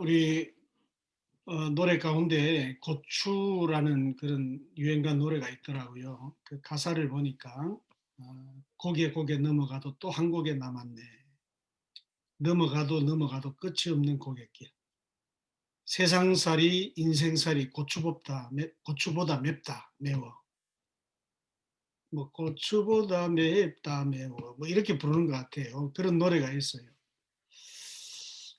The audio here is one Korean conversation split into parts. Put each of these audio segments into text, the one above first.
우리 노래 가운데 고추라는 그런 유행가 노래가 있더라고요. 그 가사를 보니까 곡에 곡에 넘어가도 또 한 곡에 남았네. 넘어가도 넘어가도 끝이 없는 고갯길. 세상살이 인생살이 고추보다 맵다 매워. 뭐 고추보다 맵다 매워 뭐 이렇게 부르는 것 같아요. 그런 노래가 있어요.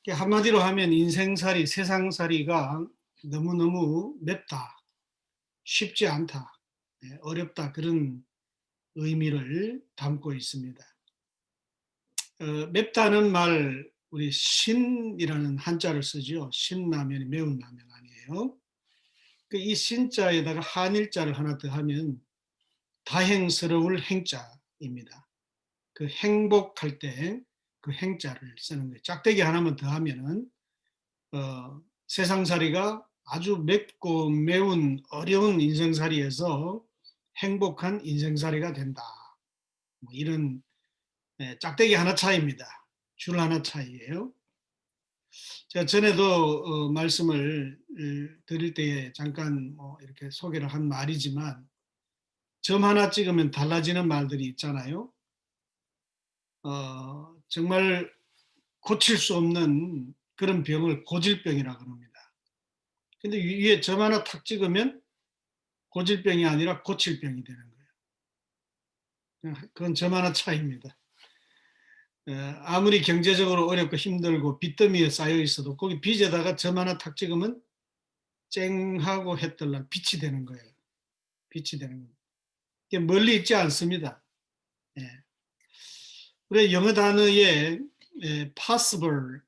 한마디로 하면 인생살이 세상살이가 너무너무 맵다. 쉽지 않다, 어렵다 그런 의미를 담고 있습니다. 맵다는 말 우리 신이라는 한자를 쓰죠. 신라면이 매운 라면 아니에요. 이 신자에다가 한일자를 하나 더 하면 다행스러울 행자입니다. 그 행복할 때 그 행자를 쓰는 거예요. 짝대기 하나만 더 하면은 세상살이가 아주 맵고 매운 어려운 인생살이에서 행복한 인생살이가 된다. 뭐 이런 짝대기 하나 차이입니다. 줄 하나 차이예요. 제가 전에도 말씀을 드릴 때에 잠깐 뭐 이렇게 소개를 한 말이지만 점 하나 찍으면 달라지는 말들이 있잖아요. 정말 고칠 수 없는 그런 병을 고질병이라고 합니다. 근데 위에 점 하나 탁 찍으면 고질병이 아니라 고칠병이 되는 거예요. 그건 점 하나 차이입니다. 아무리 경제적으로 어렵고 힘들고 빚더미에 쌓여 있어도 거기 빚에다가 점 하나 탁 찍으면 쨍하고 해뜰날 빛이 되는 거예요. 빛이 되는 겁니다. 이게 멀리 있지 않습니다. 예. 우리 영어 단어에 possible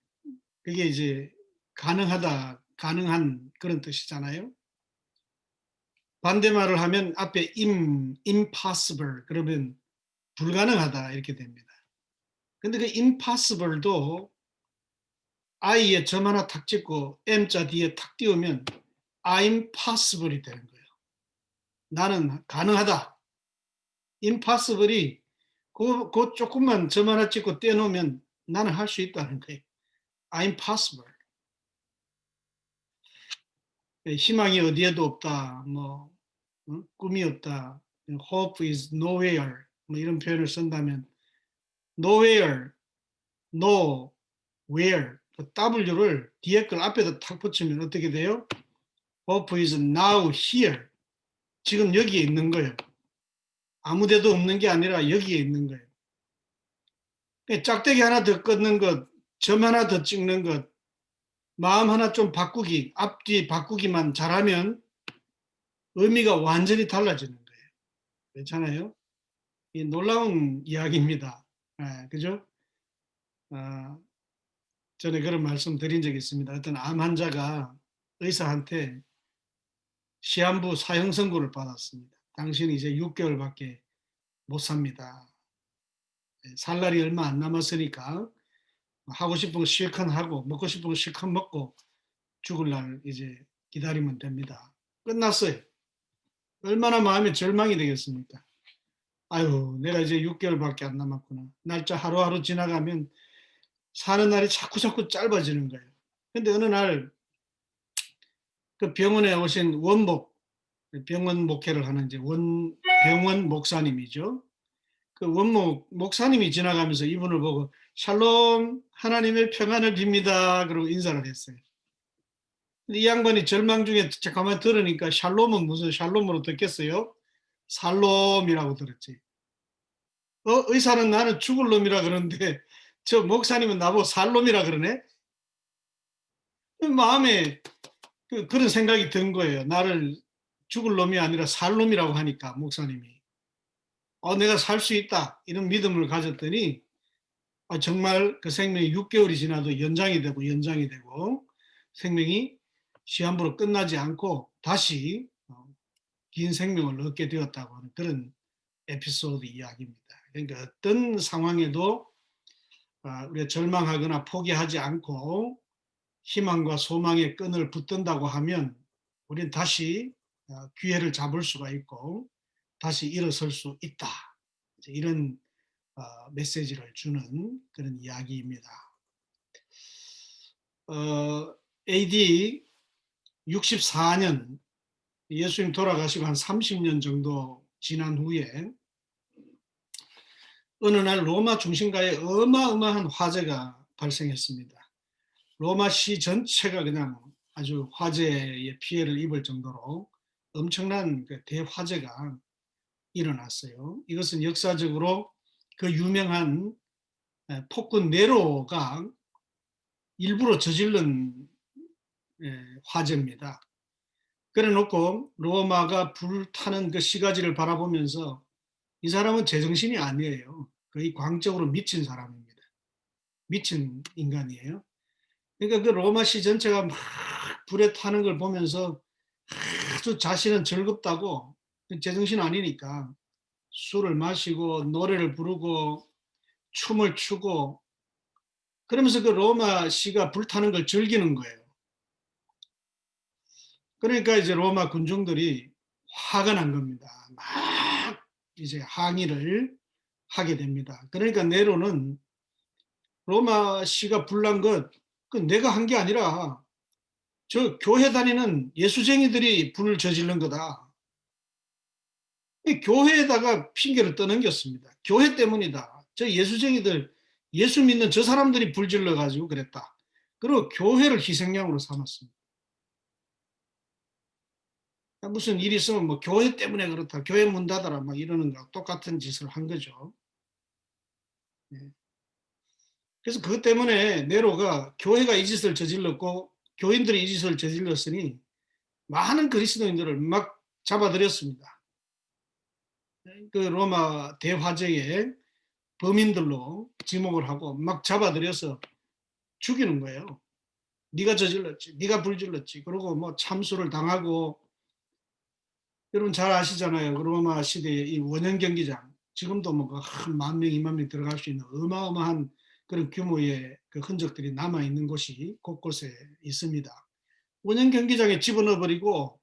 그게 이제 가능하다, 가능한 그런 뜻이잖아요. 반대말을 하면 앞에 impossible 그러면 불가능하다 이렇게 됩니다. 근데 그 impossible도 I에 점 하나 탁 찍고 M자 뒤에 탁 띄우면 I'm possible이 되는 거예요. 나는 가능하다. impossible이 그 조금만 점 하나 찍고 떼놓으면 나는 할 수 있다는 거예요. I'm possible. 희망이 어디에도 없다. 뭐 꿈이 없다. Hope is nowhere. 뭐 이런 표현을 쓴다면 nowhere, no, where 그 W를 뒤에 걸 앞에다 탁 붙이면 어떻게 돼요? Hope is now here. 지금 여기에 있는 거예요. 아무데도 없는 게 아니라 여기에 있는 거예요. 짝대기 하나 더 끊는 것, 점 하나 더 찍는 것, 마음 하나 좀 바꾸기, 앞뒤 바꾸기만 잘하면 의미가 완전히 달라지는 거예요. 괜찮아요? 이 놀라운 이야기입니다. 그죠? 아, 전에 그런 말씀 드린 적이 있습니다. 어떤 암 환자가 의사한테 시한부 사형 선고를 받았습니다. 당신이 이제 6개월밖에 못 삽니다. 살 날이 얼마 안 남았으니까 하고 싶은 거 실컷 하고 먹고 싶은 거 실컷 먹고 죽을 날 이제 기다리면 됩니다. 끝났어요. 얼마나 마음이 절망이 되겠습니까? 아유, 내가 이제 6개월밖에 안 남았구나. 날짜 하루하루 지나가면 사는 날이 자꾸 짧아지는 거예요. 근데 어느 날 그 병원에 오신 원목, 병원 목회를 하는 이제 병원 목사님이죠. 그 원목 목사님이 지나가면서 이분을 보고 샬롬 하나님의 평안을 빕니다. 그러고 인사를 했어요. 이 양반이 절망 중에 가만히 들으니까 샬롬은 무슨 샬롬으로 듣겠어요? 살롬이라고 들었지. 의사는 나는 죽을 놈이라 그러는데 저 목사님은 나보고 살롬이라 그러네? 마음에 그런 생각이 든 거예요. 나를 죽을 놈이 아니라 살 놈이라고 하니까 목사님이. 내가 살 수 있다. 이런 믿음을 가졌더니 정말 그 생명이 6개월이 지나도 연장이 되고 생명이 시한부로 끝나지 않고 다시 긴 생명을 얻게 되었다고 하는 그런 에피소드 이야기입니다. 그러니까 어떤 상황에도 우리가 절망하거나 포기하지 않고 희망과 소망의 끈을 붙든다고 하면 우리는 다시 기회를 잡을 수가 있고 다시 일어설 수 있다. 이런 메시지를 주는 그런 이야기입니다. AD 64년 예수님 돌아가시고 한 30년 정도 지난 후에 어느 날 로마 중심가에 어마어마한 화재가 발생했습니다. 로마 시 전체가 그냥 아주 화재의 피해를 입을 정도로 엄청난 그 대화재가 일어났어요. 이것은 역사적으로 그 유명한 폭군 네로가 일부러 저지른 화재입니다. 그래 놓고 로마가 불타는 그 시가지를 바라보면서 이 사람은 제정신이 아니에요. 거의 광적으로 미친 사람입니다. 미친 인간이에요. 그러니까 그 로마시 전체가 막 불에 타는 걸 보면서 아주 자신은 즐겁다고, 제정신 아니니까 술을 마시고 노래를 부르고 춤을 추고 그러면서 그 로마시가 불타는 걸 즐기는 거예요. 그러니까 이제 로마 군중들이 화가 난 겁니다. 막 이제 항의를 하게 됩니다. 그러니까 네로는 로마시가 불난 것, 그 내가 한 게 아니라 저 교회 다니는 예수쟁이들이 불을 저지른 거다. 교회에다가 핑계를 떠넘겼습니다. 교회 때문이다. 저 예수쟁이들, 예수 믿는 저 사람들이 불질러 가지고 그랬다. 그리고 교회를 희생양으로 삼았습니다. 무슨 일이 있으면 뭐 교회 때문에 그렇다, 교회 문 닫아라 막 이러는 거 똑같은 짓을 한 거죠. 그래서 그것 때문에 네로가 교회가 이 짓을 저질렀고 교인들이 이 짓을 저질렀으니 많은 그리스도인들을 막 잡아들였습니다. 그 로마 대화재의 범인들로 지목을 하고 막 잡아들여서 죽이는 거예요. 네가 저질렀지, 네가 불질렀지. 그리고 뭐 참수를 당하고, 여러분 잘 아시잖아요. 로마 시대의 이 원형 경기장, 지금도 뭐 한 10,000명, 20,000명 들어갈 수 있는 어마어마한 그런 규모의 그 흔적들이 남아 있는 곳이 곳곳에 있습니다. 원형 경기장에 집어넣어 버리고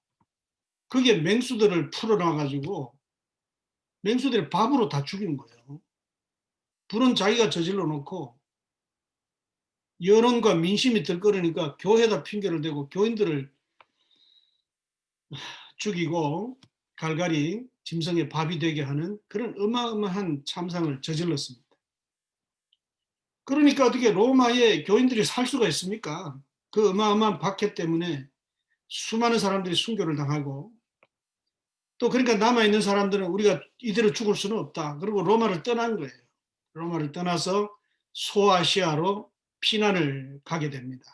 거기에 맹수들을 풀어놔 가지고 맹수들이 밥으로 다 죽인 거예요. 불은 자기가 저질러 놓고 여론과 민심이 들끓으니까 교회에다 핑계를 대고 교인들을 죽이고 갈갈이 짐승의 밥이 되게 하는 그런 어마어마한 참상을 저질렀습니다. 그러니까 어떻게 로마의 교인들이 살 수가 있습니까? 그 어마어마한 박해 때문에 수많은 사람들이 순교를 당하고, 또 그러니까 남아있는 사람들은 우리가 이대로 죽을 수는 없다. 그리고 로마를 떠난 거예요. 로마를 떠나서 소아시아로 피난을 가게 됩니다.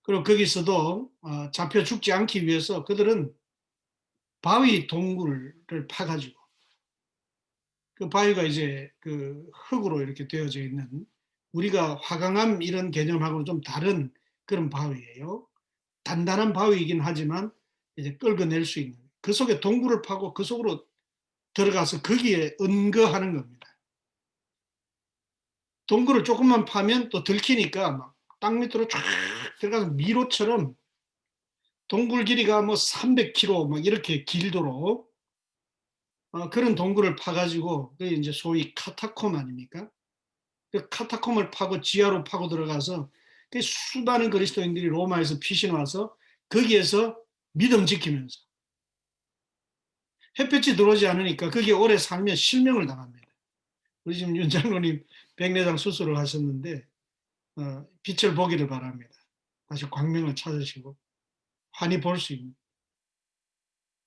그리고 거기서도 잡혀 죽지 않기 위해서 그들은 바위 동굴을 파가지고, 그 바위가 이제 그 흙으로 이렇게 되어져 있는, 우리가 화강암 이런 개념하고는 좀 다른 그런 바위예요. 단단한 바위이긴 하지만 이제 끌어낼 수 있는, 그 속에 동굴을 파고 그 속으로 들어가서 거기에 은거하는 겁니다. 동굴을 조금만 파면 또 들키니까 막 땅 밑으로 쫙 들어가서 미로처럼 동굴 길이가 뭐 300km 막 이렇게 길도록 그런 동굴을 파가지고, 그게 이제 소위 카타콤 아닙니까? 그 카타콤을 파고 지하로 파고 들어가서 그 수많은 그리스도인들이 로마에서 피신 와서 거기에서 믿음 지키면서, 햇볕이 들어오지 않으니까 거기에 오래 살면 실명을 당합니다. 우리 지금 윤 장로님 백내장 수술을 하셨는데 빛을 보기를 바랍니다. 다시 광명을 찾으시고 환히 볼 수 있는.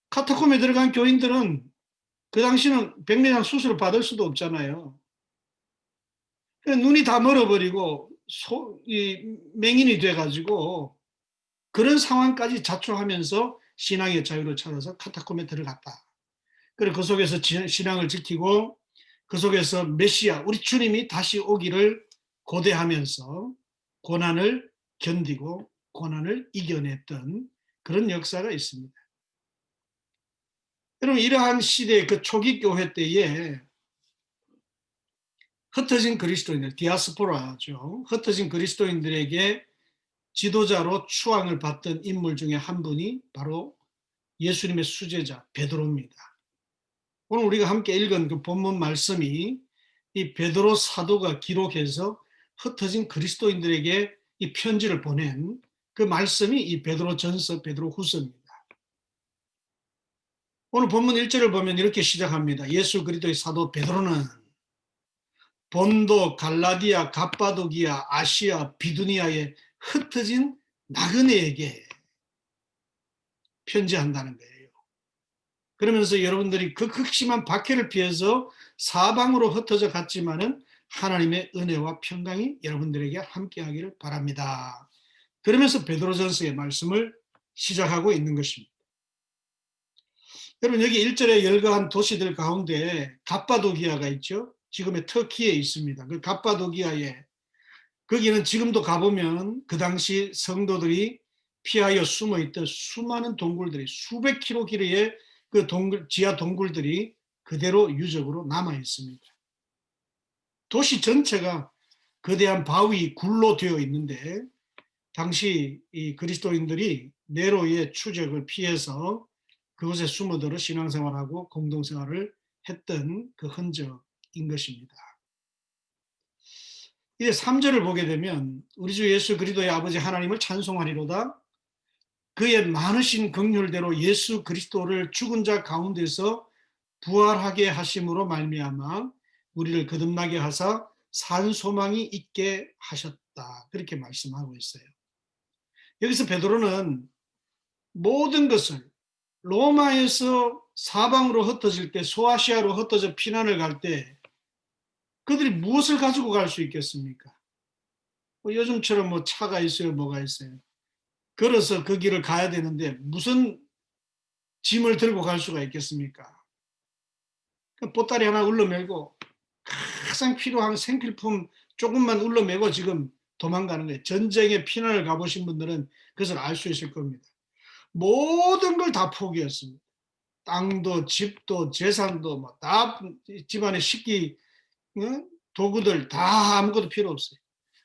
카타콤에 들어간 교인들은 그 당시는 백내장 수술을 받을 수도 없잖아요. 눈이 다 멀어버리고 맹인이 돼가지고 그런 상황까지 자초하면서 신앙의 자유를 찾아서 카타콤에 들어갔다. 그리고 그 속에서 신앙을 지키고 그 속에서 메시아, 우리 주님이 다시 오기를 고대하면서 고난을 견디고 고난을 이겨냈던 그런 역사가 있습니다. 여러분, 이러한 시대의 그 초기 교회 때에 흩어진 그리스도인들, 디아스포라죠. 흩어진 그리스도인들에게 지도자로 추앙을 받던 인물 중에 한 분이 바로 예수님의 수제자 베드로입니다. 오늘 우리가 함께 읽은 그 본문 말씀이 이 베드로 사도가 기록해서 흩어진 그리스도인들에게 이 편지를 보낸 그 말씀이 이 베드로전서, 베드로후서입니다. 오늘 본문 1절을 보면 이렇게 시작합니다. 예수 그리스도의 사도 베드로는 본도, 갈라디아, 갑바도기아, 아시아, 비두니아에 흩어진 나그네에게 편지한다는 거예요. 그러면서 여러분들이 그 극심한 박해를 피해서 사방으로 흩어져 갔지만은 하나님의 은혜와 평강이 여러분들에게 함께하기를 바랍니다. 그러면서 베드로전서의 말씀을 시작하고 있는 것입니다. 여러분 여기 1절에 열거한 도시들 가운데 갑바도기아가 있죠. 지금의 터키에 있습니다. 그 갑바도기아에 거기는 지금도 가보면 그 당시 성도들이 피하여 숨어있던 수많은 동굴들이 수백 킬로 길이의 그 지하 동굴들이 그대로 유적으로 남아 있습니다. 도시 전체가 거대한 바위 굴로 되어 있는데 당시 이 그리스도인들이 네로의 추적을 피해서 그곳에 숨어들어 신앙생활하고 공동생활을 했던 그 흔적인 것입니다. 이제 3절을 보게 되면 우리 주 예수 그리스도의 아버지 하나님을 찬송하리로다. 그의 많으신 긍휼대로 예수 그리스도를 죽은 자 가운데서 부활하게 하심으로 말미암아 우리를 거듭나게 하사 산 소망이 있게 하셨다. 그렇게 말씀하고 있어요. 여기서 베드로는 모든 것을 로마에서 사방으로 흩어질 때, 소아시아로 흩어져 피난을 갈 때 그들이 무엇을 가지고 갈 수 있겠습니까? 요즘처럼 뭐 차가 있어요, 뭐가 있어요. 걸어서 그 길을 가야 되는데 무슨 짐을 들고 갈 수가 있겠습니까? 보따리 하나 울러매고 가장 필요한 생필품 조금만 울러매고 지금 도망가는 거예요. 전쟁에 피난을 가보신 분들은 그것을 알 수 있을 겁니다. 모든 걸 다 포기했습니다. 땅도 집도 재산도 뭐 다 집안의 식기 도구들 다 아무것도 필요 없어요.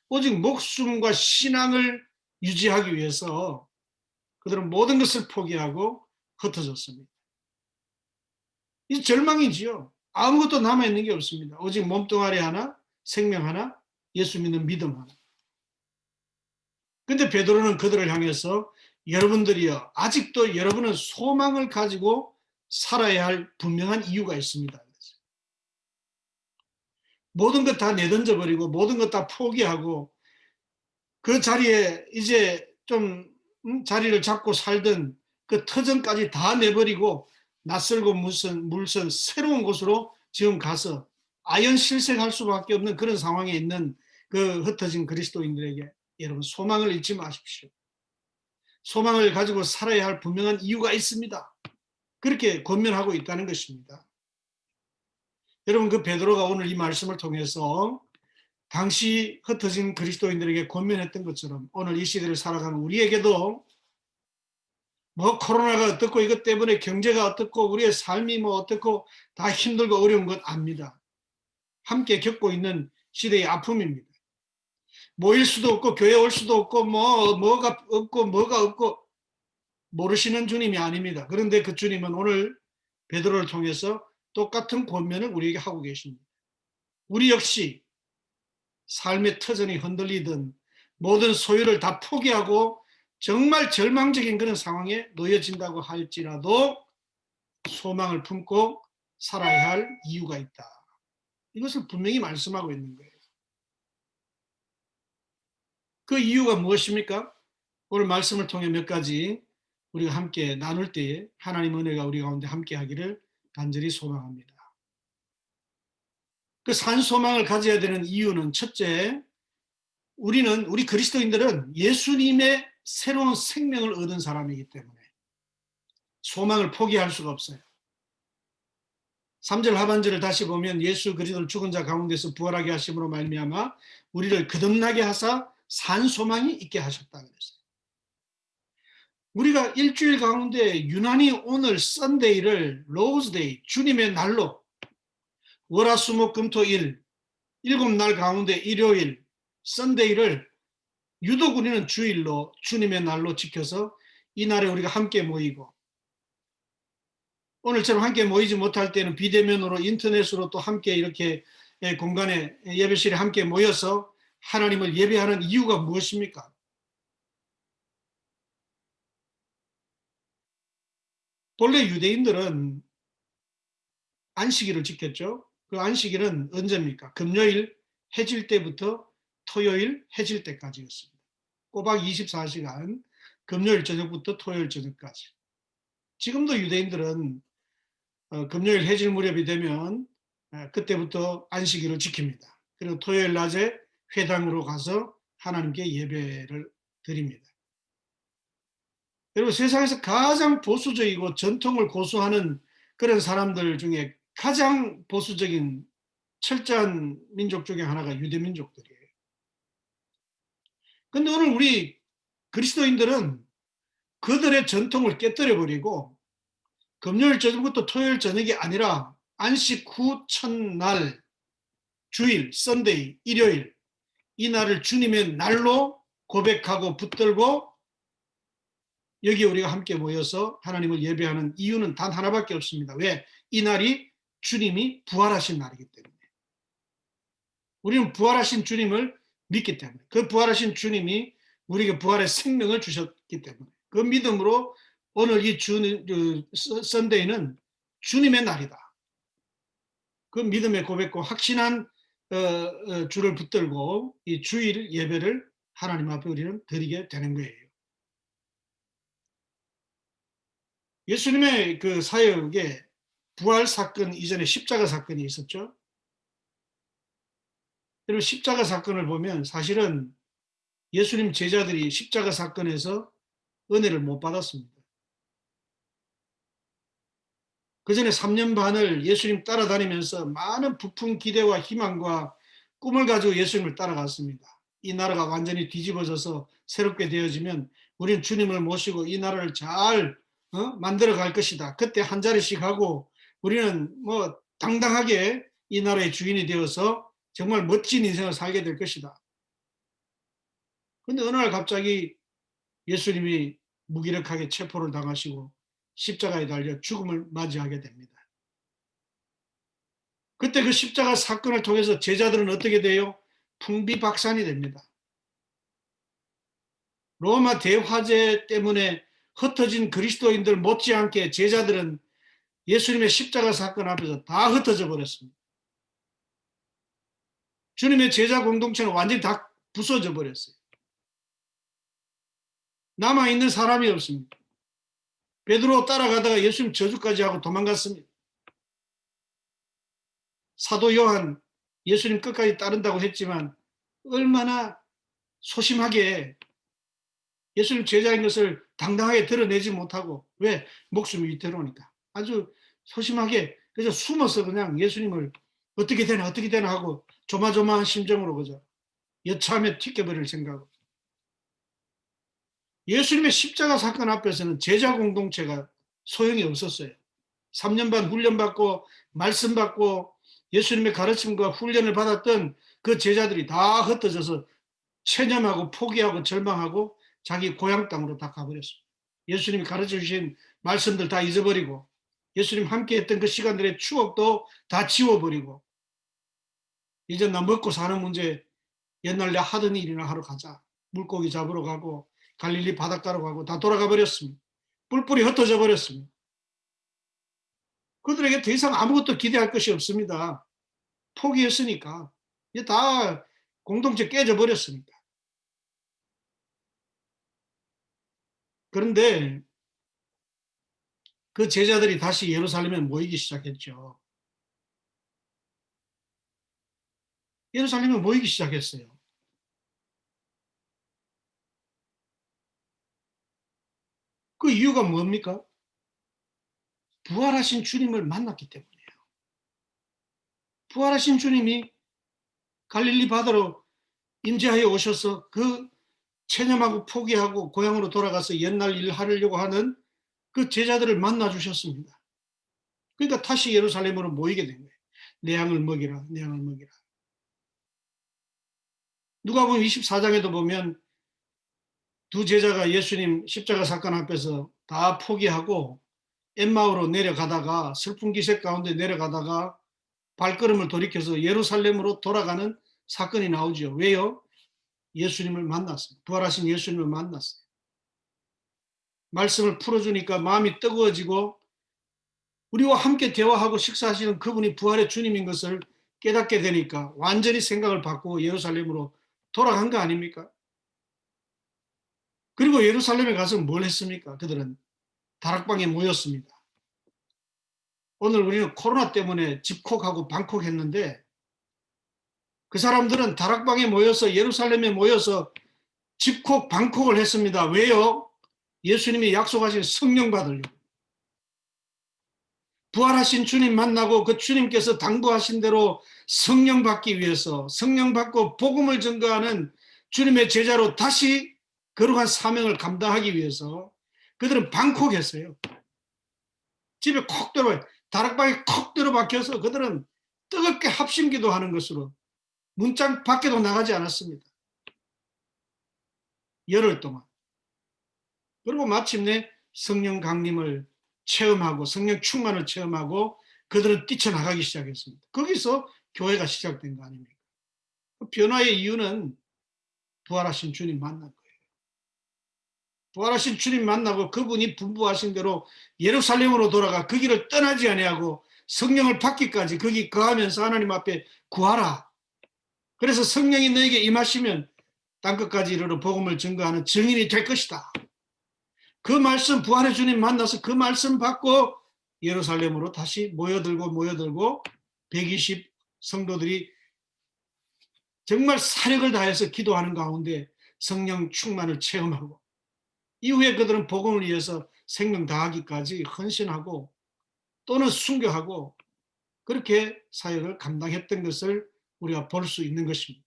오직 목숨과 신앙을 유지하기 위해서 그들은 모든 것을 포기하고 흩어졌습니다. 이 절망이지요. 아무것도 남아있는 게 없습니다. 오직 몸뚱아리 하나, 생명 하나, 예수 믿는 믿음 하나. 근데 베드로는 그들을 향해서 여러분들이요, 아직도 여러분은 소망을 가지고 살아야 할 분명한 이유가 있습니다. 모든 것 다 내던져버리고 모든 것 다 포기하고 그 자리에 이제 좀 자리를 잡고 살던 그 터전까지 다 내버리고 낯설고 물선 새로운 곳으로 지금 가서 아연실색할 수밖에 없는 그런 상황에 있는 그 흩어진 그리스도인들에게 여러분 소망을 잃지 마십시오. 소망을 가지고 살아야 할 분명한 이유가 있습니다. 그렇게 권면하고 있다는 것입니다. 여러분 그 베드로가 오늘 이 말씀을 통해서 당시 흩어진 그리스도인들에게 권면했던 것처럼 오늘 이 시대를 살아가는 우리에게도 뭐 코로나가 어떻고 이것 때문에 경제가 어떻고 우리의 삶이 뭐 어떻고 다 힘들고 어려운 건 압니다. 함께 겪고 있는 시대의 아픔입니다. 모일 수도 없고 교회 올 수도 없고 뭐가 없고 뭐가 없고 모르시는 주님이 아닙니다. 그런데 그 주님은 오늘 베드로를 통해서 똑같은 권면을 우리에게 하고 계십니다. 우리 역시 삶의 터전이 흔들리든 모든 소유를 다 포기하고 정말 절망적인 그런 상황에 놓여진다고 할지라도 소망을 품고 살아야 할 이유가 있다. 이것을 분명히 말씀하고 있는 거예요. 그 이유가 무엇입니까? 오늘 말씀을 통해 몇 가지 우리가 함께 나눌 때에 하나님 은혜가 우리 가운데 함께 하기를 간절히 소망합니다. 그 산 소망을 가져야 되는 이유는 첫째, 우리 그리스도인들은 예수님의 새로운 생명을 얻은 사람이기 때문에 소망을 포기할 수가 없어요. 3절 하반절을 다시 보면 예수 그리스도를 죽은 자 가운데서 부활하게 하심으로 말미암아 우리를 거듭나게 하사 산 소망이 있게 하셨다 그랬어요. 우리가 일주일 가운데 유난히 오늘 썬데이를 로즈데이 주님의 날로 월화수목금토일 7날 가운데 일요일 썬데이를 유독 우리는 주일로 주님의 날로 지켜서 이 날에 우리가 함께 모이고 오늘처럼 함께 모이지 못할 때는 비대면으로 인터넷으로 또 함께 이렇게 공간에 예배실에 함께 모여서 하나님을 예배하는 이유가 무엇입니까? 본래 유대인들은 안식일을 지켰죠. 그 안식일은 언제입니까? 금요일 해질 때부터 토요일 해질 때까지였습니다. 꼬박 24시간, 금요일 저녁부터 토요일 저녁까지. 지금도 유대인들은 금요일 해질 무렵이 되면 그때부터 안식일을 지킵니다. 그리고 토요일 낮에 회당으로 가서 하나님께 예배를 드립니다. 여러분, 세상에서 가장 보수적이고 전통을 고수하는 그런 사람들 중에 가장 보수적인 철저한 민족 중에 하나가 유대민족들이에요. 근데 오늘 우리 그리스도인들은 그들의 전통을 깨뜨려버리고 금요일 저녁부터 토요일 저녁이 아니라 안식 후 첫날, 주일, 썬데이, 일요일, 이 날을 주님의 날로 고백하고 붙들고 여기 우리가 함께 모여서 하나님을 예배하는 이유는 단 하나밖에 없습니다. 왜? 이 날이 주님이 부활하신 날이기 때문에. 우리는 부활하신 주님을 믿기 때문에. 그 부활하신 주님이 우리에게 부활의 생명을 주셨기 때문에. 그 믿음으로 오늘 이 썬데이는 주님의 날이다. 그 믿음의 고백과 확신한 주를 붙들고 이 주일 예배를 하나님 앞에 우리는 드리게 되는 거예요. 예수님의 그 사역에 부활 사건 이전에 십자가 사건이 있었죠. 그리고 십자가 사건을 보면 사실은 예수님 제자들이 십자가 사건에서 은혜를 못 받았습니다. 그 전에 3년 반을 예수님 따라다니면서 많은 부푼 기대와 희망과 꿈을 가지고 예수님을 따라갔습니다. 이 나라가 완전히 뒤집어져서 새롭게 되어지면 우리는 주님을 모시고 이 나라를 잘 만들어 갈 것이다. 그때 한 자리씩 하고 우리는 뭐 당당하게 이 나라의 주인이 되어서 정말 멋진 인생을 살게 될 것이다. 그런데 어느 날 갑자기 예수님이 무기력하게 체포를 당하시고 십자가에 달려 죽음을 맞이하게 됩니다. 그때 그 십자가 사건을 통해서 제자들은 어떻게 돼요? 풍비박산이 됩니다. 로마 대화재 때문에 흩어진 그리스도인들 못지않게 제자들은 예수님의 십자가 사건 앞에서 다 흩어져 버렸습니다. 주님의 제자 공동체는 완전히 다 부서져 버렸어요. 남아있는 사람이 없습니다. 베드로 따라가다가 예수님 저주까지 하고 도망갔습니다. 사도 요한 예수님 끝까지 따른다고 했지만 얼마나 소심하게 예수님 제자인 것을 당당하게 드러내지 못하고 왜? 목숨이 위태로우니까 아주 소심하게 그래서 숨어서 그냥 예수님을 어떻게 되나 하고 조마조마한 심정으로 그저 여차하며 튀겨버릴 생각으로 예수님의 십자가 사건 앞에서는 제자 공동체가 소용이 없었어요. 3년 반 훈련받고 말씀 받고 예수님의 가르침과 훈련을 받았던 그 제자들이 다 흩어져서 체념하고 포기하고 절망하고 자기 고향 땅으로 다 가버렸습니다. 예수님이 가르쳐 주신 말씀들 다 잊어버리고 예수님 함께 했던 그 시간들의 추억도 다 지워버리고 이제 나 먹고 사는 문제 옛날 내 하던 일이나 하러 가자. 물고기 잡으러 가고 갈릴리 바닷가로 가고 다 돌아가 버렸습니다. 뿔뿔이 흩어져 버렸습니다. 그들에게 더 이상 아무것도 기대할 것이 없습니다. 포기했으니까. 이제 다 공동체 깨져 버렸으니까. 그런데 그 제자들이 다시 예루살렘에 모이기 시작했죠. 예루살렘에 모이기 시작했어요. 그 이유가 뭡니까? 부활하신 주님을 만났기 때문이에요. 부활하신 주님이 갈릴리 바다로 임재하여 오셔서 그 체념하고 포기하고 고향으로 돌아가서 옛날 일 하려고 하는 그 제자들을 만나 주셨습니다. 그러니까 다시 예루살렘으로 모이게 된 거예요. 내 양을 먹이라, 내 양을 먹이라. 누가복음 24장에도 보면 두 제자가 예수님 십자가 사건 앞에서 다 포기하고 엠마오로 내려가다가 슬픈 기색 가운데 내려가다가 발걸음을 돌이켜서 예루살렘으로 돌아가는 사건이 나오죠. 왜요? 예수님을 만났어요. 부활하신 예수님을 만났어요. 말씀을 풀어주니까 마음이 뜨거워지고 우리와 함께 대화하고 식사하시는 그분이 부활의 주님인 것을 깨닫게 되니까 완전히 생각을 바꾸고 예루살렘으로 돌아간 거 아닙니까? 그리고 예루살렘에 가서 뭘 했습니까? 그들은 다락방에 모였습니다. 오늘 우리는 코로나 때문에 집콕하고 방콕했는데 그 사람들은 다락방에 모여서 예루살렘에 모여서 집콕 방콕을 했습니다. 왜요? 예수님이 약속하신 성령 받으려고. 부활하신 주님 만나고 그 주님께서 당부하신 대로 성령 받기 위해서 성령 받고 복음을 전가하는 주님의 제자로 다시 거룩한 사명을 감당하기 위해서 그들은 방콕했어요. 집에 콕 들어 다락방에 콕 들어박혀서 그들은 뜨겁게 합심기도 하는 것으로 문짝 밖에도 나가지 않았습니다. 열흘 동안. 그리고 마침내 성령 강림을 체험하고 성령 충만을 체험하고 그들은 뛰쳐나가기 시작했습니다. 거기서 교회가 시작된 거 아닙니까? 그 변화의 이유는 부활하신 주님 만난 거예요. 부활하신 주님 만나고 그분이 분부하신 대로 예루살렘으로 돌아가 그 길을 떠나지 아니하고 성령을 받기까지 거기 거하면서 하나님 앞에 구하라. 그래서 성령이 너에게 임하시면 땅끝까지 이르러 복음을 증거하는 증인이 될 것이다. 그 말씀 부활의 주님 만나서 그 말씀 받고 예루살렘으로 다시 모여들고 120 성도들이 정말 사력을 다해서 기도하는 가운데 성령 충만을 체험하고 이후에 그들은 복음을 위해서 생명 다하기까지 헌신하고 또는 순교하고 그렇게 사역을 감당했던 것을 우리가 볼 수 있는 것입니다.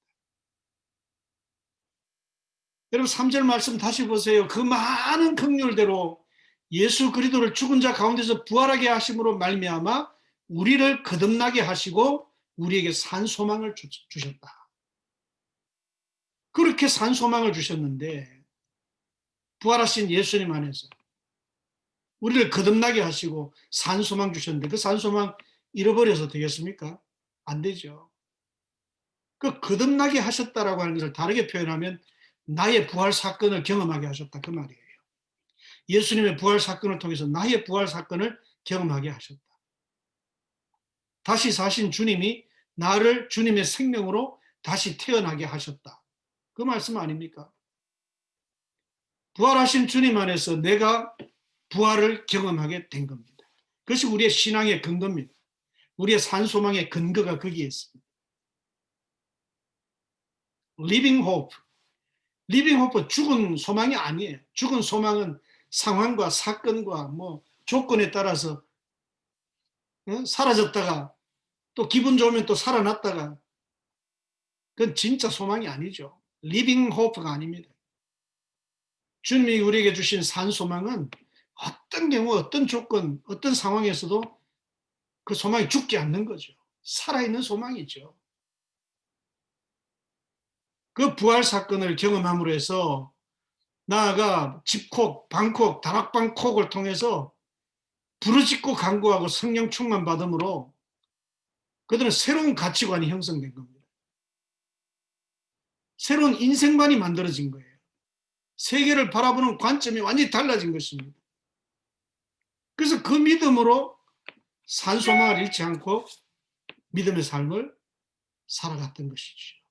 여러분 3절 말씀 다시 보세요. 그 많은 긍휼대로 예수 그리스도를 죽은 자 가운데서 부활하게 하심으로 말미암아 우리를 거듭나게 하시고 우리에게 산 소망을 주셨다. 그렇게 산 소망을 주셨는데 부활하신 예수님 안에서 우리를 거듭나게 하시고 산 소망 주셨는데 그 산 소망 잃어버려서 되겠습니까? 안 되죠. 그 거듭나게 하셨다라고 하는 것을 다르게 표현하면 나의 부활 사건을 경험하게 하셨다 그 말이에요. 예수님의 부활 사건을 통해서 나의 부활 사건을 경험하게 하셨다. 다시 사신 주님이 나를 주님의 생명으로 다시 태어나게 하셨다. 그 말씀 아닙니까? 부활하신 주님 안에서 내가 부활을 경험하게 된 겁니다. 그것이 우리의 신앙의 근거입니다. 우리의 산소망의 근거가 거기에 있습니다. Living hope. Living hope 죽은 소망이 아니에요. 죽은 소망은 상황과 사건과 뭐 조건에 따라서 사라졌다가 또 기분 좋으면 또 살아났다가 그건 진짜 소망이 아니죠. Living hope가 아닙니다. 주님이 우리에게 주신 산 소망은 어떤 경우, 어떤 조건, 어떤 상황에서도 그 소망이 죽지 않는 거죠. 살아있는 소망이죠. 그 부활 사건을 경험함으로 해서 나아가 집콕, 방콕, 다락방콕을 통해서 부르짖고 간구하고 성령 충만 받음으로 그들은 새로운 가치관이 형성된 겁니다. 새로운 인생관이 만들어진 거예요. 세계를 바라보는 관점이 완전히 달라진 것입니다. 그래서 그 믿음으로 산소망을 잃지 않고 믿음의 삶을 살아갔던 것이죠.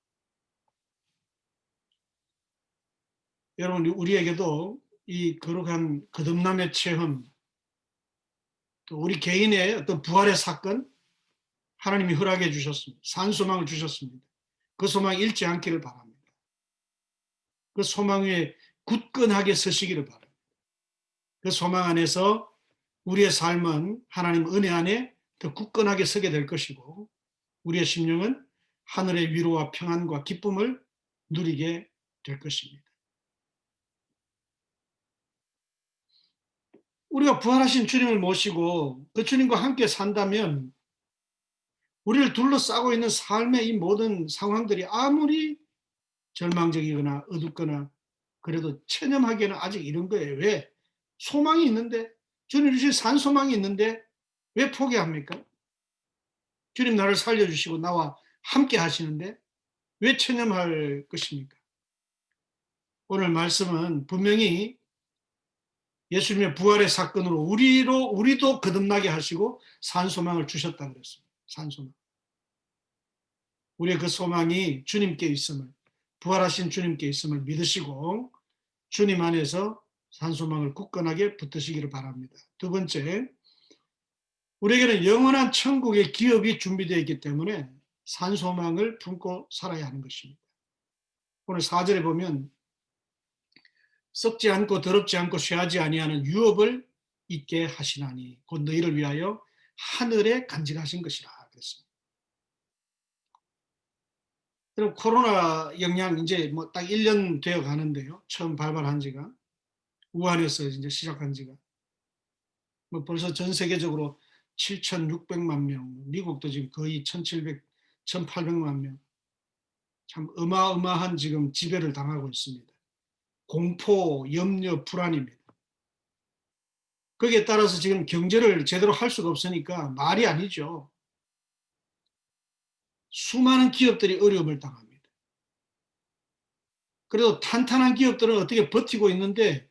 여러분 우리에게도 이 거룩한 거듭남의 체험 또 우리 개인의 어떤 부활의 사건 하나님이 허락해 주셨습니다. 산소망을 주셨습니다. 그 소망 잃지 않기를 바랍니다. 그 소망 위에 굳건하게 서시기를 바랍니다. 그 소망 안에서 우리의 삶은 하나님 은혜 안에 더 굳건하게 서게 될 것이고 우리의 심령은 하늘의 위로와 평안과 기쁨을 누리게 될 것입니다. 우리가 부활하신 주님을 모시고 그 주님과 함께 산다면 우리를 둘러싸고 있는 삶의 이 모든 상황들이 아무리 절망적이거나 어둡거나 그래도 체념하기에는 아직 이런 거예요. 왜? 소망이 있는데 주님 주신 산소망이 있는데 왜 포기합니까? 주님 나를 살려주시고 나와 함께 하시는데 왜 체념할 것입니까? 오늘 말씀은 분명히 예수님의 부활의 사건으로 우리도 거듭나게 하시고 산소망을 주셨다 그랬습니다. 산소망. 우리의 그 소망이 주님께 있음을, 부활하신 주님께 있음을 믿으시고 주님 안에서 산소망을 굳건하게 붙드시기를 바랍니다. 두 번째, 우리에게는 영원한 천국의 기업이 준비되어 있기 때문에 산소망을 품고 살아야 하는 것입니다. 오늘 4절에 보면 썩지 않고 더럽지 않고 쇠하지 아니하는 유업을 있게 하시나니 곧 너희를 위하여 하늘에 간직하신 것이라 그랬습니다. 그럼 코로나 영향 이제 뭐 딱 1년 되어 가는데요. 처음 발발한 지가 우한에서 이제 시작한 지가 뭐 벌써 전 세계적으로 7,600만 명, 미국도 지금 거의 1,700, 1,800만 명. 참 어마어마한 지금 지배를 당하고 있습니다. 공포, 염려, 불안입니다. 거기에 따라서 지금 경제를 제대로 할 수가 없으니까 말이 아니죠. 수많은 기업들이 어려움을 당합니다. 그래도 탄탄한 기업들은 어떻게 버티고 있는데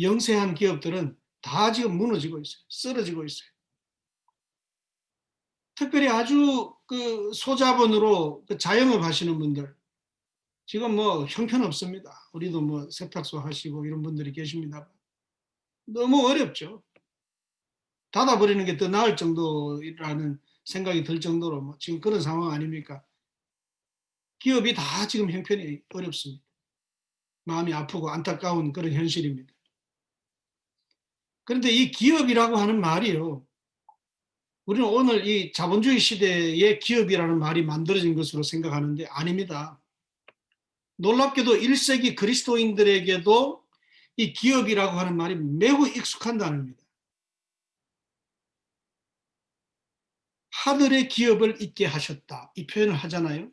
영세한 기업들은 다 지금 무너지고 있어요. 쓰러지고 있어요. 특별히 아주 그 소자본으로 그 자영업 하시는 분들 지금 뭐 형편없습니다. 우리도 뭐 세탁소 하시고 이런 분들이 계십니다. 너무 어렵죠. 닫아버리는 게 더 나을 정도라는 생각이 들 정도로 뭐 지금 그런 상황 아닙니까? 기업이 다 지금 형편이 어렵습니다. 마음이 아프고 안타까운 그런 현실입니다. 그런데 이 기업이라고 하는 말이요. 우리는 오늘 이 자본주의 시대에 기업이라는 말이 만들어진 것으로 생각하는데 아닙니다. 놀랍게도 1세기 그리스도인들에게도 이 기업이라고 하는 말이 매우 익숙한 단어입니다. 하늘의 기업을 있게 하셨다. 이 표현을 하잖아요.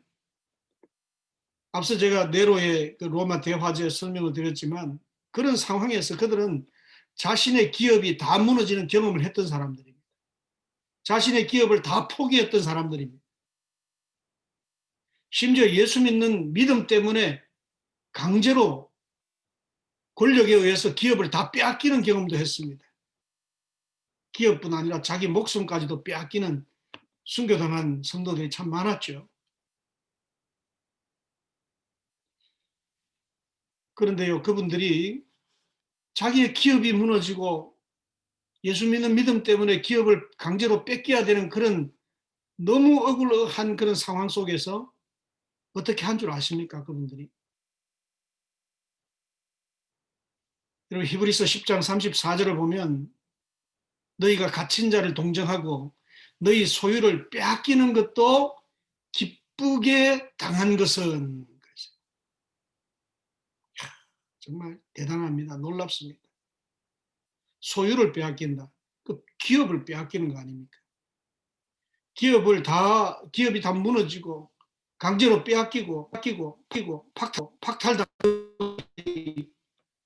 앞서 제가 네로의 그 로마 대화제 설명을 드렸지만 그런 상황에서 그들은 자신의 기업이 다 무너지는 경험을 했던 사람들입니다. 자신의 기업을 다 포기했던 사람들입니다. 심지어 예수 믿는 믿음 때문에 강제로 권력에 의해서 기업을 다 빼앗기는 경험도 했습니다. 기업뿐 아니라 자기 목숨까지도 빼앗기는 순교당한 성도들이 참 많았죠. 그런데요, 그분들이 자기의 기업이 무너지고 예수 믿는 믿음 때문에 기업을 강제로 뺏겨야 되는 그런 너무 억울한 그런 상황 속에서 어떻게 한 줄 아십니까? 그분들이. 여러분 히브리서 10장 34절을 보면 너희가 갇힌 자를 동정하고 너희 소유를 빼앗기는 것도 기쁘게 당한 것은 정말 대단합니다. 놀랍습니다. 소유를 빼앗긴다. 그 기업을 빼앗기는 거 아닙니까? 기업이 다 무너지고 강제로 빼앗기고 박탈당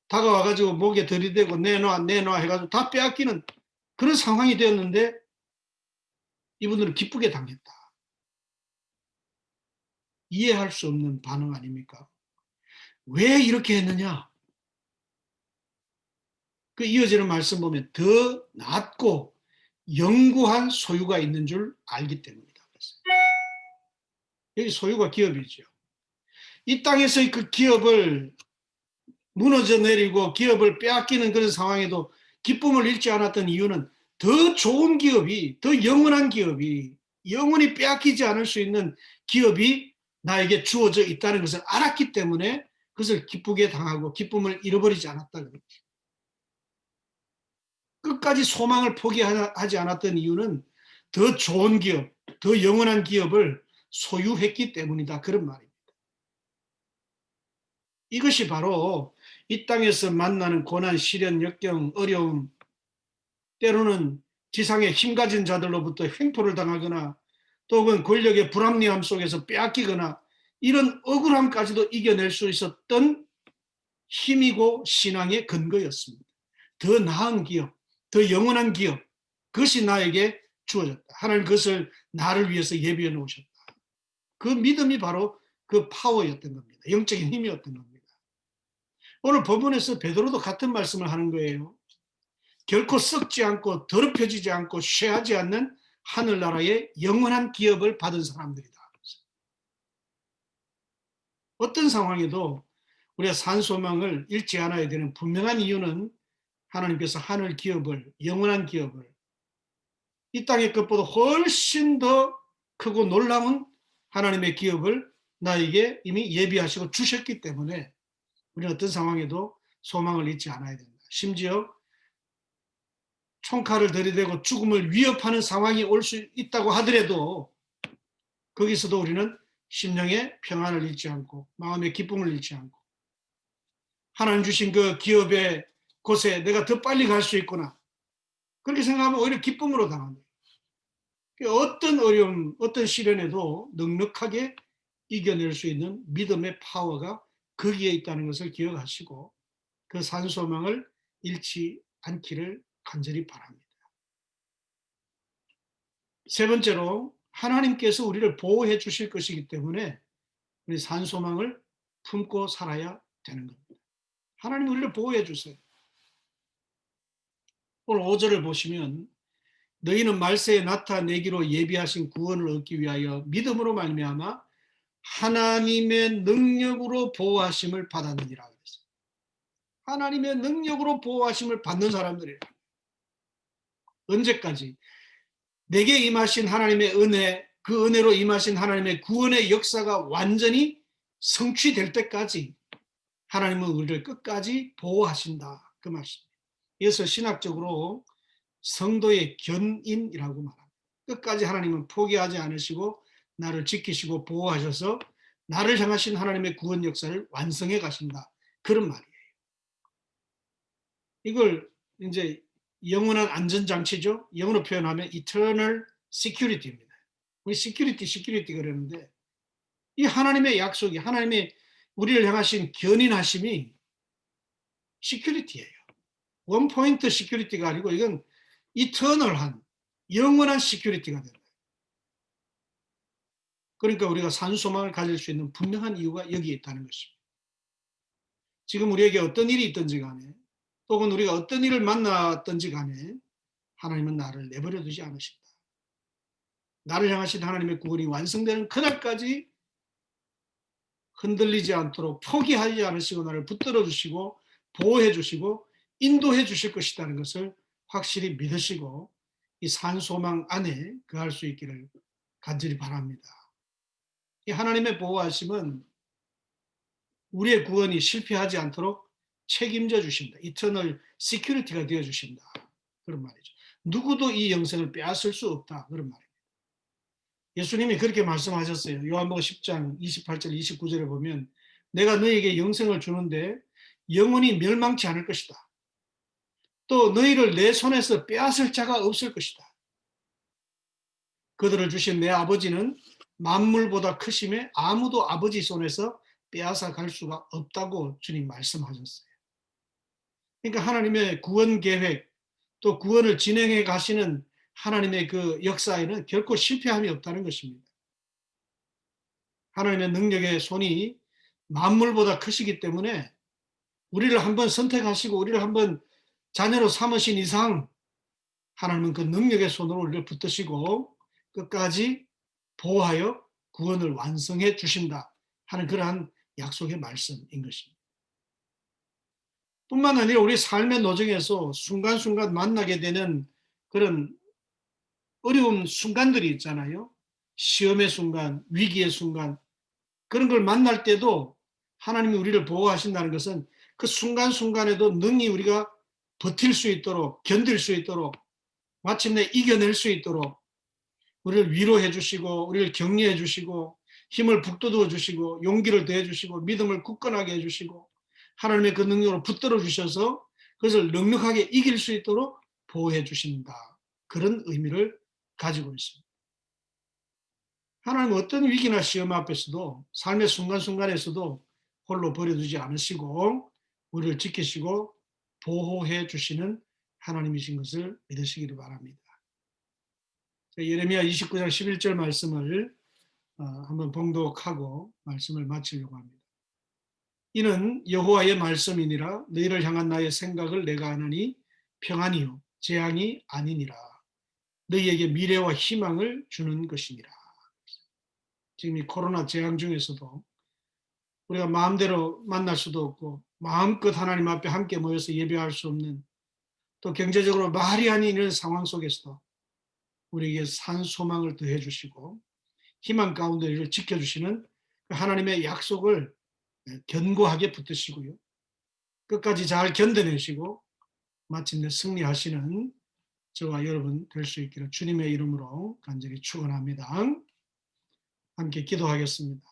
다가와가지고 목에 들이대고 내놔 해가지고 다 빼앗기는 그런 상황이 되었는데 이분들은 기쁘게 당했다. 이해할 수 없는 반응 아닙니까? 왜 이렇게 했느냐? 그 이어지는 말씀 보면 더 낫고 영구한 소유가 있는 줄 알기 때문이다. 여기 소유가 기업이죠. 이 땅에서의 그 기업을 무너져 내리고 기업을 빼앗기는 그런 상황에도 기쁨을 잃지 않았던 이유는 더 좋은 기업이, 더 영원한 기업이, 영원히 빼앗기지 않을 수 있는 기업이 나에게 주어져 있다는 것을 알았기 때문에 그것을 기쁘게 당하고 기쁨을 잃어버리지 않았다는 거죠. 끝까지 소망을 포기하지 않았던 이유는 더 좋은 기업, 더 영원한 기업을 소유했기 때문이다. 그런 말입니다. 이것이 바로 이 땅에서 만나는 고난, 시련, 역경, 어려움, 때로는 지상의 힘 가진 자들로부터 횡포를 당하거나 또 혹은 권력의 불합리함 속에서 빼앗기거나 이런 억울함까지도 이겨낼 수 있었던 힘이고 신앙의 근거였습니다. 더 나은 기업, 더 영원한 기업, 그것이 나에게 주어졌다. 하나님 그것을 나를 위해서 예비해 놓으셨다. 그 믿음이 바로 그 파워였던 겁니다. 영적인 힘이었던 겁니다. 오늘 본문에서 베드로도 같은 말씀을 하는 거예요. 결코 썩지 않고 더럽혀지지 않고 쇠하지 않는 하늘나라의 영원한 기업을 받은 사람들이다. 어떤 상황에도 우리가 산소망을 잃지 않아야 되는 분명한 이유는 하나님께서 하늘 기업을, 영원한 기업을 이 땅의 것보다 훨씬 더 크고 놀라운 하나님의 기업을 나에게 이미 예비하시고 주셨기 때문에 우리는 어떤 상황에도 소망을 잃지 않아야 된다. 심지어 총칼을 들이대고 죽음을 위협하는 상황이 올 수 있다고 하더라도 거기서도 우리는 심령의 평안을 잃지 않고 마음의 기쁨을 잃지 않고 하나님 주신 그 기업의 곳에 내가 더 빨리 갈 수 있구나. 그렇게 생각하면 오히려 기쁨으로 당합니다. 어떤 어려움, 어떤 시련에도 넉넉하게 이겨낼 수 있는 믿음의 파워가 거기에 있다는 것을 기억하시고 그 산소망을 잃지 않기를 간절히 바랍니다. 세 번째로 하나님께서 우리를 보호해 주실 것이기 때문에 우리 산소망을 품고 살아야 되는 겁니다. 하나님 우리를 보호해 주세요. 오늘 5절을 보시면 너희는 말세에 나타내기로 예비하신 구원을 얻기 위하여 믿음으로 말미암아 하나님의 능력으로 보호하심을 받았느니라 그랬어요. 하나님의 능력으로 보호하심을 받는 사람들이라. 언제까지? 내게 임하신 하나님의 은혜, 그 은혜로 임하신 하나님의 구원의 역사가 완전히 성취될 때까지 하나님은 우리를 끝까지 보호하신다. 그 말씀입니다. 이것을 신학적으로 성도의 견인이라고 말합니다. 끝까지 하나님은 포기하지 않으시고 나를 지키시고 보호하셔서 나를 향하신 하나님의 구원 역사를 완성해 가신다. 그런 말이에요. 이걸 이제 영원한 안전장치죠. 영어로 표현하면 eternal security입니다. 우리 security 그러는데 이 하나님의 약속이 하나님의 우리를 향하신 견인하심이 security예요. 원 포인트 security가 아니고 이건 eternal한 영원한 security가 된다. 그러니까 우리가 산소망을 가질 수 있는 분명한 이유가 여기에 있다는 것입니다. 지금 우리에게 어떤 일이 있든지 간에 혹은 우리가 어떤 일을 만났든지 간에 하나님은 나를 내버려 두지 않으신다. 나를 향하신 하나님의 구원이 완성되는 그날까지 흔들리지 않도록 포기하지 않으시고 나를 붙들어 주시고 보호해 주시고 인도해 주실 것이라는 것을 확실히 믿으시고 이 산소망 안에 거할 수 있기를 간절히 바랍니다. 이 하나님의 보호하심은 우리의 구원이 실패하지 않도록 책임져 주신다. 이터널 시큐리티가 되어 주신다. 그런 말이죠. 누구도 이 영생을 빼앗을 수 없다. 그런 말입니다. 예수님이 그렇게 말씀하셨어요. 요한복음 10장 28절 29절에 보면 내가 너에게 영생을 주는데 영원히 멸망치 않을 것이다. 또 너희를 내 손에서 빼앗을 자가 없을 것이다. 그들을 주신 내 아버지는 만물보다 크심에 아무도 아버지 손에서 빼앗아 갈 수가 없다고 주님 말씀하셨어요. 그러니까 하나님의 구원 계획 또 구원을 진행해 가시는 하나님의 그 역사에는 결코 실패함이 없다는 것입니다. 하나님의 능력의 손이 만물보다 크시기 때문에 우리를 한번 선택하시고 우리를 한번 자녀로 삼으신 이상 하나님은 그 능력의 손으로 우리를 붙드시고 끝까지 보호하여 구원을 완성해 주신다 하는 그러한 약속의 말씀인 것입니다. 뿐만 아니라 우리 삶의 노정에서 순간순간 만나게 되는 그런 어려운 순간들이 있잖아요. 시험의 순간, 위기의 순간 그런 걸 만날 때도 하나님이 우리를 보호하신다는 것은 그 순간순간에도 능히 우리가 버틸 수 있도록 견딜 수 있도록 마침내 이겨낼 수 있도록 우리를 위로해 주시고 우리를 격려해 주시고 힘을 북돋워 주시고 용기를 더해 주시고 믿음을 굳건하게 해 주시고 하나님의 그 능력으로 붙들어 주셔서 그것을 넉넉하게 이길 수 있도록 보호해 주신다. 그런 의미를 가지고 있습니다. 하나님은 어떤 위기나 시험 앞에서도 삶의 순간순간에서도 홀로 버려두지 않으시고 우리를 지키시고 보호해 주시는 하나님이신 것을 믿으시기를 바랍니다. 예레미야 29장 11절 말씀을 한번 봉독하고 말씀을 마치려고 합니다. 이는 여호와의 말씀이니라. 너희를 향한 나의 생각을 내가 아나니 평안이요 재앙이 아니니라. 너희에게 미래와 희망을 주는 것이니라. 지금 이 코로나 재앙 중에서도 우리가 마음대로 만날 수도 없고 마음껏 하나님 앞에 함께 모여서 예배할 수 없는, 또 경제적으로 말이 아닌 이런 상황 속에서도 우리에게 산 소망을 더해 주시고 희망 가운데 우리를 지켜주시는 하나님의 약속을 견고하게 붙드시고요. 끝까지 잘 견뎌내시고 마침내 승리하시는 저와 여러분 될 수 있기를 주님의 이름으로 간절히 축원합니다. 함께 기도하겠습니다.